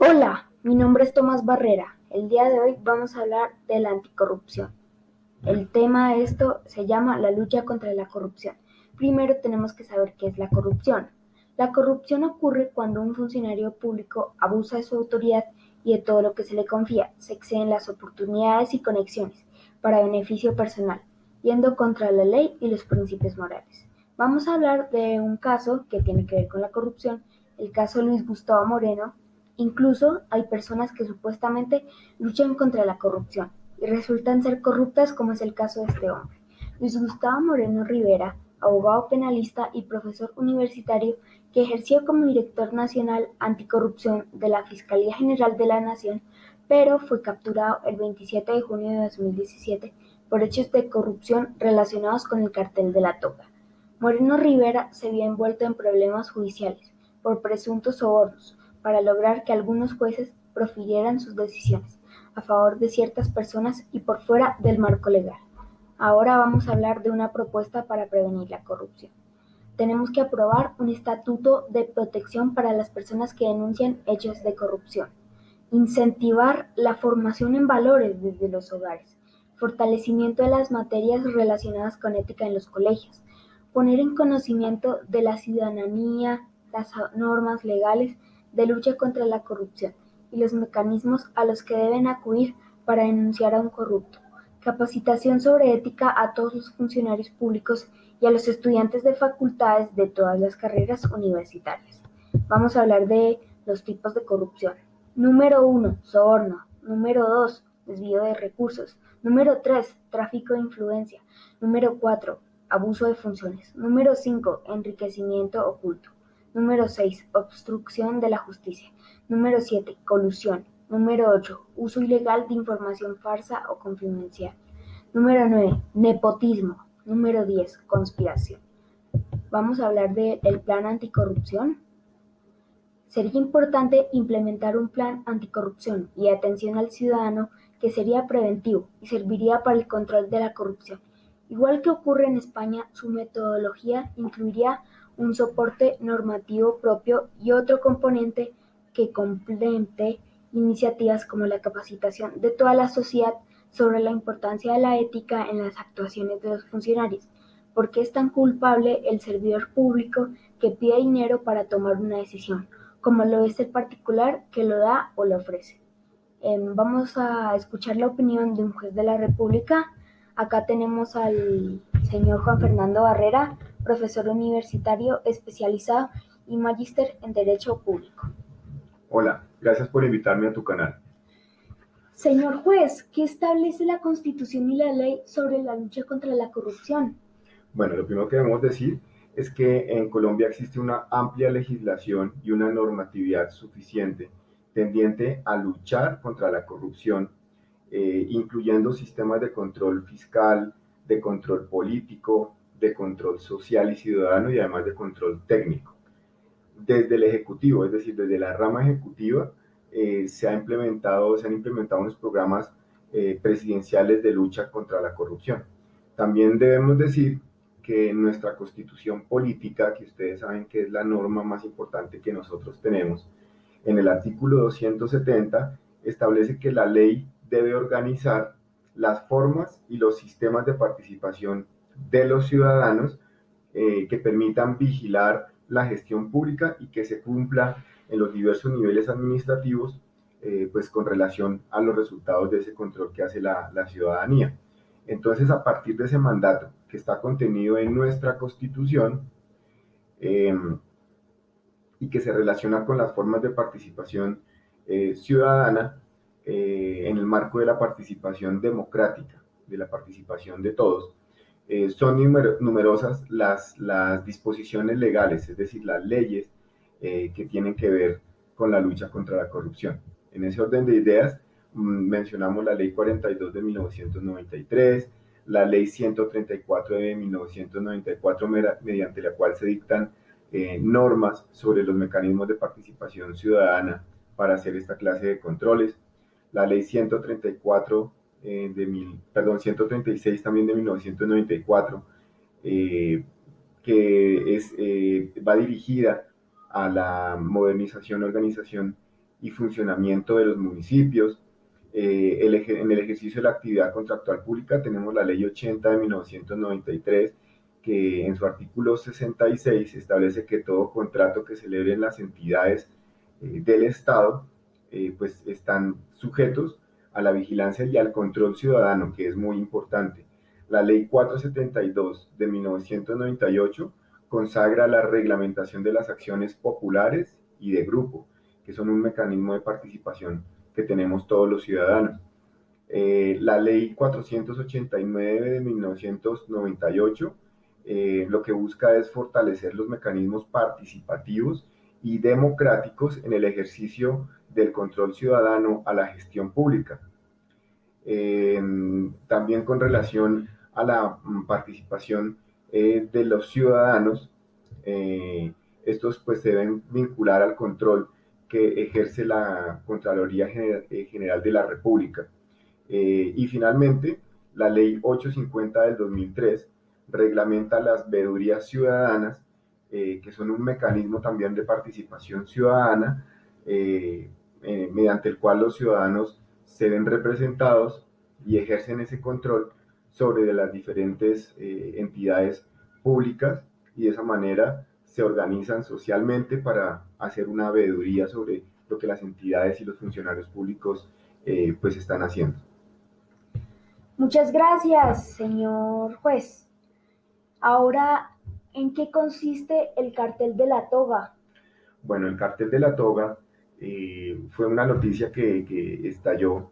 Hola, mi nombre es Tomás Barrera. El día de hoy vamos a hablar de la anticorrupción. El tema de esto se llama la lucha contra la corrupción. Primero tenemos que saber qué es la corrupción. La corrupción ocurre cuando un funcionario público abusa de su autoridad y de todo lo que se le confía, se exceden las oportunidades y conexiones para beneficio personal, yendo contra la ley y los principios morales. Vamos a hablar de un caso que tiene que ver con la corrupción, el caso Luis Gustavo Moreno. Incluso hay personas que supuestamente luchan contra la corrupción y resultan ser corruptas, como es el caso de este hombre. Luis Gustavo Moreno Rivera, abogado penalista y profesor universitario que ejerció como director nacional anticorrupción de la Fiscalía General de la Nación, pero fue capturado el 27 de junio de 2017 por hechos de corrupción relacionados con el cartel de la Toga. Moreno Rivera se vio envuelto en problemas judiciales por presuntos sobornos para lograr que algunos jueces profirieran sus decisiones a favor de ciertas personas y por fuera del marco legal. Ahora vamos a hablar de una propuesta para prevenir la corrupción. Tenemos que aprobar un estatuto de protección para las personas que denuncian hechos de corrupción, incentivar la formación en valores desde los hogares, fortalecimiento de las materias relacionadas con ética en los colegios, poner en conocimiento de la ciudadanía las normas legales de lucha contra la corrupción y los mecanismos a los que deben acudir para denunciar a un corrupto, capacitación sobre ética a todos los funcionarios públicos y a los estudiantes de facultades de todas las carreras universitarias. Vamos a hablar de los tipos de corrupción. Número 1, soborno. Número 2, desvío de recursos. Número 3, tráfico de influencia. Número 4, abuso de funciones. Número 5, enriquecimiento oculto. Número 6, obstrucción de la justicia. Número 7, colusión. Número 8, uso ilegal de información falsa o confidencial. Número 9, nepotismo. Número 10, conspiración. Vamos a hablar del plan anticorrupción. Sería importante implementar un plan anticorrupción y atención al ciudadano que sería preventivo y serviría para el control de la corrupción. Igual que ocurre en España, su metodología incluiría un soporte normativo propio y otro componente que complemente iniciativas como la capacitación de toda la sociedad sobre la importancia de la ética en las actuaciones de los funcionarios. ¿Por qué es tan culpable el servidor público que pide dinero para tomar una decisión, como lo es el particular que lo da o lo ofrece? Vamos a escuchar la opinión de un juez de la República. Acá tenemos al señor Juan Fernando Barrera, profesor universitario especializado y magíster en Derecho Público. Hola, gracias por invitarme a tu canal. Señor juez, ¿qué establece la Constitución y la ley sobre la lucha contra la corrupción? Bueno, lo primero que debemos decir es que en Colombia existe una amplia legislación y una normatividad suficiente tendiente a luchar contra la corrupción, incluyendo sistemas de control fiscal, de control político, de control social y ciudadano y además de control técnico. Desde el Ejecutivo, es decir, desde la rama ejecutiva, se han implementado unos programas presidenciales de lucha contra la corrupción. También debemos decir que nuestra constitución política, que ustedes saben que es la norma más importante que nosotros tenemos, en el artículo 270 establece que la ley debe organizar las formas y los sistemas de participación de los ciudadanos que permitan vigilar la gestión pública y que se cumpla en los diversos niveles administrativos, pues con relación a los resultados de ese control que hace la ciudadanía. Entonces, a partir de ese mandato que está contenido en nuestra Constitución eh, y que se relaciona con las formas de participación ciudadana en el marco de la participación democrática, de la participación de todos, son numerosas las disposiciones legales, es decir, las leyes que tienen que ver con la lucha contra la corrupción. En ese orden de ideas, mencionamos la Ley 42 de 1993, la Ley 134 de 1994, mediante la cual se dictan normas sobre los mecanismos de participación ciudadana para hacer esta clase de controles, la Ley 134 136 también de 1994, que va dirigida a la modernización, organización y funcionamiento de los municipios. En el ejercicio de la actividad contractual pública tenemos la Ley 80 de 1993, que en su artículo 66 establece que todo contrato que celebren las entidades del Estado pues están sujetos a la vigilancia y al control ciudadano, que es muy importante. La Ley 472 de 1998 consagra la reglamentación de las acciones populares y de grupo, que son un mecanismo de participación que tenemos todos los ciudadanos. La Ley 489 de 1998 lo que busca es fortalecer los mecanismos participativos y democráticos en el ejercicio del control ciudadano a la gestión pública. También con relación a la participación de los ciudadanos, estos pues se deben vincular al control que ejerce la Contraloría General de la República. Y finalmente, la Ley 850 del 2003 reglamenta las veedurías ciudadanas, que son un mecanismo también de participación ciudadana, mediante el cual los ciudadanos se ven representados y ejercen ese control sobre las diferentes entidades públicas, y de esa manera se organizan socialmente para hacer una veeduría sobre lo que las entidades y los funcionarios públicos pues están haciendo. Muchas gracias, señor juez. Ahora, ¿en qué consiste el cartel de la toga? Bueno, el cartel de la toga fue una noticia que estalló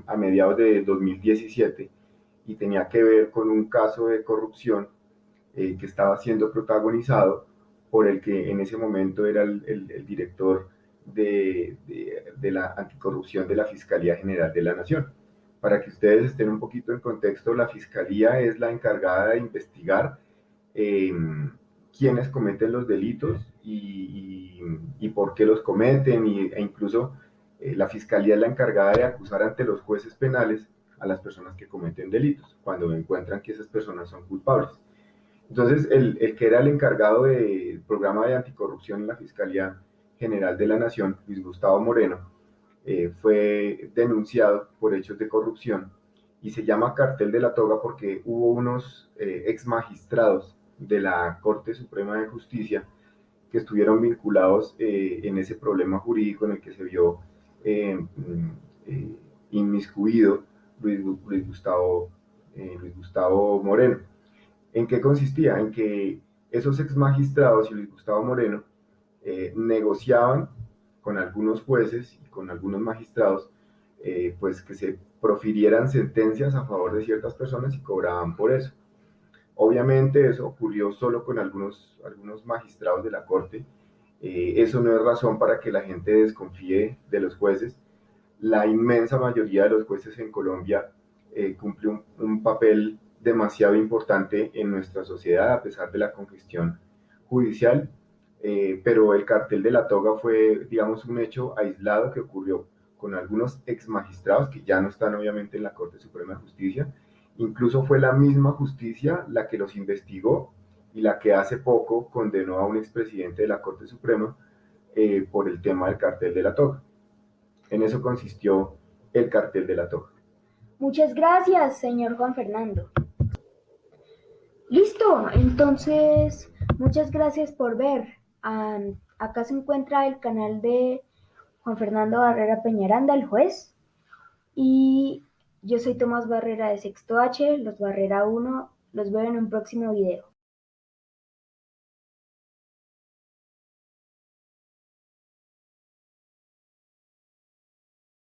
a mediados de 2017 y tenía que ver con un caso de corrupción que estaba siendo protagonizado por el que en ese momento era el director de la anticorrupción de la Fiscalía General de la Nación. Para que ustedes estén un poquito en contexto, la Fiscalía es la encargada de investigar eh, quiénes cometen los delitos y por qué los cometen, e incluso la Fiscalía es la encargada de acusar ante los jueces penales a las personas que cometen delitos, cuando encuentran que esas personas son culpables. Entonces, el que era el encargado del programa de anticorrupción en la Fiscalía General de la Nación, Luis Gustavo Moreno, fue denunciado por hechos de corrupción, y se llama cartel de la toga porque hubo unos ex magistrados de la Corte Suprema de Justicia que estuvieron vinculados en ese problema jurídico en el que se vio inmiscuido Luis Gustavo Moreno. ¿En qué consistía? En que esos ex magistrados y Luis Gustavo Moreno negociaban con algunos jueces y con algunos magistrados, pues que se profirieran sentencias a favor de ciertas personas y cobraban por eso. Obviamente eso ocurrió solo con algunos magistrados de la Corte. Eso no es razón para que la gente desconfíe de los jueces. La inmensa mayoría de los jueces en Colombia cumple un papel demasiado importante en nuestra sociedad, a pesar de la congestión judicial, pero el cartel de la toga fue, digamos, un hecho aislado que ocurrió con algunos ex magistrados que ya no están obviamente en la Corte Suprema de Justicia. Incluso fue la misma justicia la que los investigó y la que hace poco condenó a un expresidente de la Corte Suprema por el tema del cartel de la toga. En eso consistió el cartel de la toga. Muchas gracias, señor Juan Fernando. Listo, entonces, muchas gracias por ver. Acá se encuentra el canal de Juan Fernando Barrera Peñaranda, el juez. Y yo soy Tomás Barrera de Sexto H, los Barrera 1. Los veo en un próximo video.